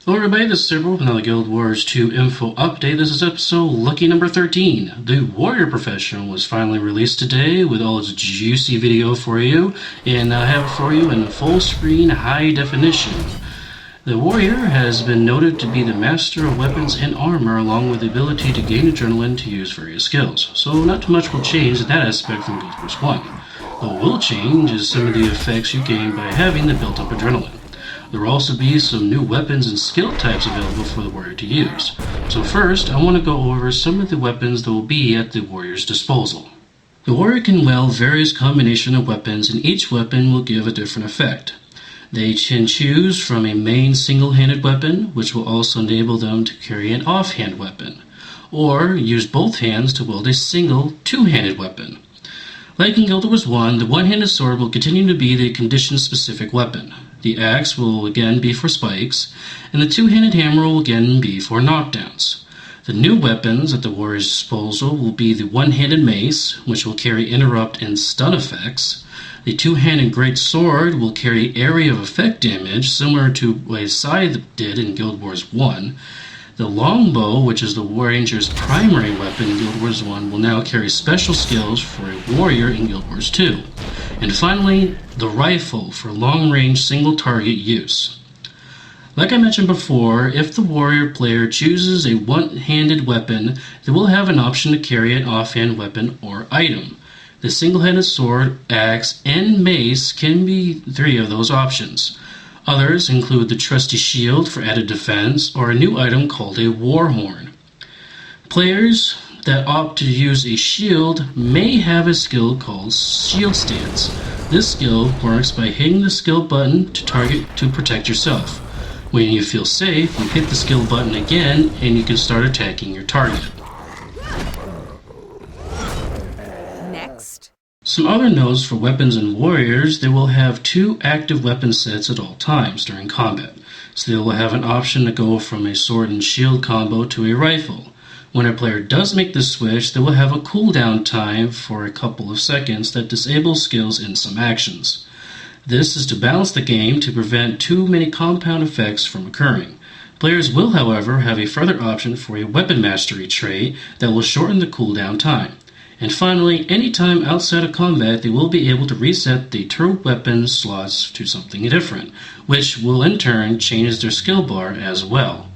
Hello everybody, this is Sabre with another Guild Wars 2 info update. This is episode lucky number 13. The Warrior Profession was finally released today with all its juicy video for you, and I have it for you in full screen high definition. The Warrior has been noted to be the master of weapons and armor, along with the ability to gain adrenaline to use various skills. So not too much will change in that aspect from Guild Wars 1. What will change is some of the effects you gain by having the built-up adrenaline. There will also be some new weapons and skill types available for the warrior to use. So first, I want to go over some of the weapons that will be at the warrior's disposal. The warrior can wield various combinations of weapons, and each weapon will give a different effect. They can choose from a main single-handed weapon, which will also enable them to carry an offhand weapon, or use both hands to wield a single two-handed weapon. Like in Guild Wars 1, the one-handed sword will continue to be the condition-specific weapon. The axe will again be for spikes, and the two-handed hammer will again be for knockdowns. The new weapons at the warrior's disposal will be the one-handed mace, which will carry interrupt and stun effects. The two-handed great sword will carry area of effect damage, similar to what Sabre did in Guild Wars 1. The longbow, which is the Warranger's primary weapon in Guild Wars 1, will now carry special skills for a warrior in Guild Wars 2. And finally, the rifle for long-range single-target use. Like I mentioned before, if the warrior player chooses a one-handed weapon, they will have an option to carry an offhand weapon or item. The single-handed sword, axe, and mace can be three of those options. Others include the trusty shield for added defense, or a new item called a war horn. Players that opt to use a shield may have a skill called shield stance. This skill works by hitting the skill button to protect yourself. When you feel safe, you hit the skill button again and you can start attacking your target. Next. Some other notes for weapons and warriors: they will have two active weapon sets at all times during combat. So they will have an option to go from a sword and shield combo to a rifle. When a player does make this switch, they will have a cooldown time for a couple of seconds that disables skills in some actions. This is to balance the game to prevent too many compound effects from occurring. Players will, however, have a further option for a weapon mastery trait that will shorten the cooldown time. And finally, anytime outside of combat, they will be able to reset the turret weapon slots to something different, which will in turn change their skill bar as well.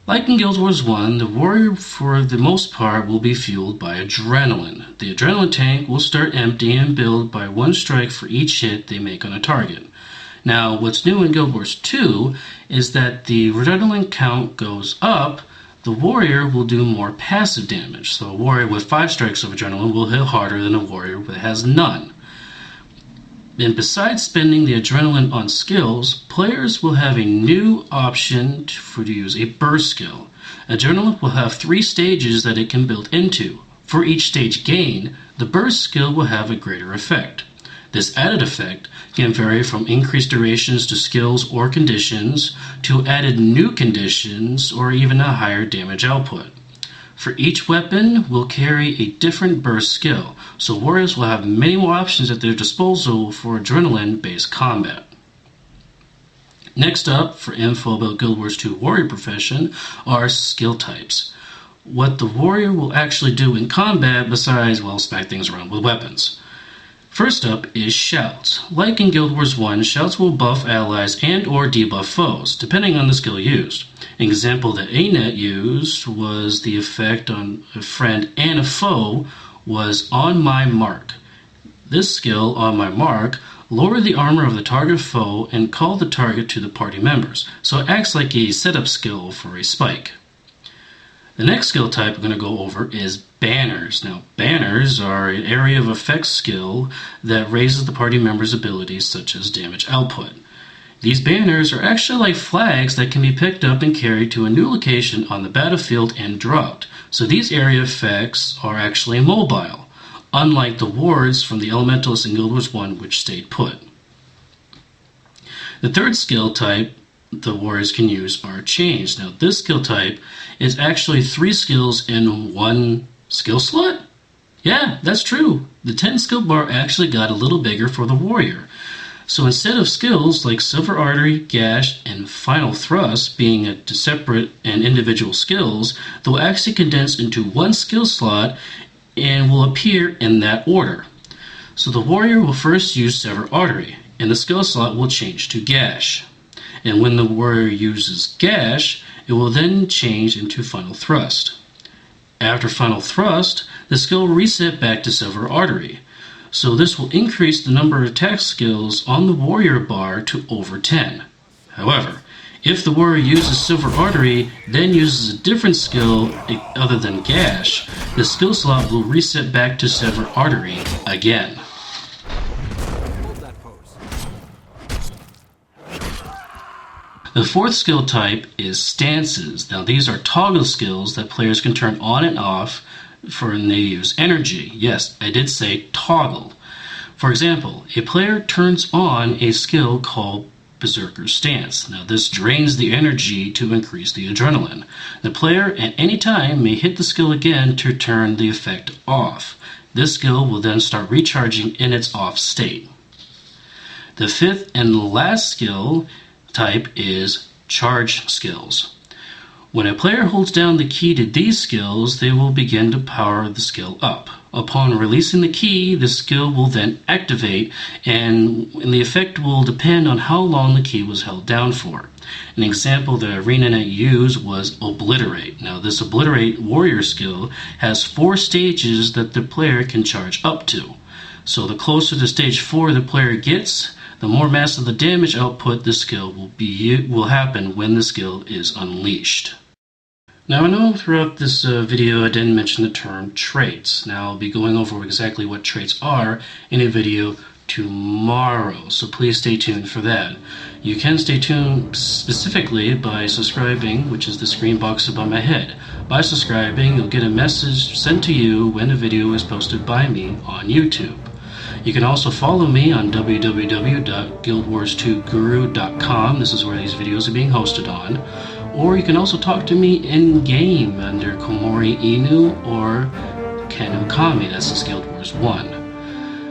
Like in Guild Wars 1, the warrior for the most part will be fueled by adrenaline. The adrenaline tank will start empty and build by one strike for each hit they make on a target. Now, what's new in Guild Wars 2 is that the adrenaline count goes up. The warrior will do more passive damage, so a warrior with 5 strikes of adrenaline will hit harder than a warrior that has none. And besides spending the adrenaline on skills, players will have a new option to use a burst skill. Adrenaline will have 3 stages that it can build into. For each stage gain, the burst skill will have a greater effect. This added effect can vary from increased durations to skills or conditions, to added new conditions, or even a higher damage output. For each weapon will carry a different burst skill, so warriors will have many more options at their disposal for adrenaline-based combat. Next up, for info about Guild Wars 2 Warrior Profession, are skill types. What the warrior will actually do in combat besides, well, smack things around with weapons. First up is shouts. Like in Guild Wars 1, shouts will buff allies and or debuff foes, depending on the skill used. An example that ANET used was the effect on a friend and a foe was on my mark. This skill, on my mark, lower the armor of the target foe and call the target to the party members, so it acts like a setup skill for a spike. The next skill type we're going to go over is banners. Now, banners are an area of effect skill that raises the party members' abilities such as damage output. These banners are actually like flags that can be picked up and carried to a new location on the battlefield and dropped. So these area effects are actually mobile, unlike the wards from the Elementalists in Guild Wars 1, which stayed put. The third skill type the warriors can use are chains. Now, this skill type is actually 3 skills in one skill slot? Yeah, that's true. The 10 skill bar actually got a little bigger for the warrior. So instead of skills like Silver Artery, Gash, and Final Thrust being separate and individual skills, they'll actually condense into one skill slot and will appear in that order. So the warrior will first use Sever Artery, and the skill slot will change to Gash. And when the warrior uses Gash, it will then change into Final Thrust. After Final Thrust, the skill will reset back to Silver Artery. So this will increase the number of attack skills on the warrior bar to over 10. However, if the warrior uses Silver Artery, then uses a different skill other than Gash, the skill slot will reset back to Sever Artery again. The fourth skill type is stances. Now these are toggle skills that players can turn on and off for when they use energy. Yes, I did say toggle. For example, a player turns on a skill called Berserker Stance. Now this drains the energy to increase the adrenaline. The player at any time may hit the skill again to turn the effect off. This skill will then start recharging in its off state. The fifth and last skill type is charge skills. When a player holds down the key to these skills, they will begin to power the skill up. Upon releasing the key, the skill will then activate, and the effect will depend on how long the key was held down for. An example the ArenaNet used was Obliterate. Now this Obliterate warrior skill has 4 stages that the player can charge up to. So the closer to stage 4 the player gets, the more mass of the damage output the skill will happen when the skill is unleashed. Now I know throughout this video I didn't mention the term traits. Now I'll be going over exactly what traits are in a video tomorrow, so please stay tuned for that. You can stay tuned specifically by subscribing, which is the screen box above my head. By subscribing, you'll get a message sent to you when a video is posted by me on YouTube. You can also follow me on www.guildwars2guru.com. This is where these videos are being hosted on. Or you can also talk to me in-game under Komori Inu or Kanukami, that's the Guild Wars 1.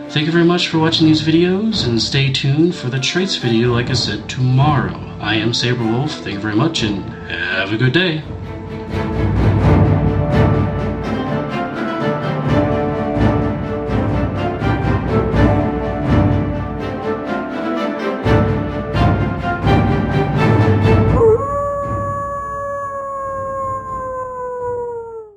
Thank you very much for watching these videos, and stay tuned for the traits video, like I said, tomorrow. I am Sabre Wolf, thank you very much, and have a good day.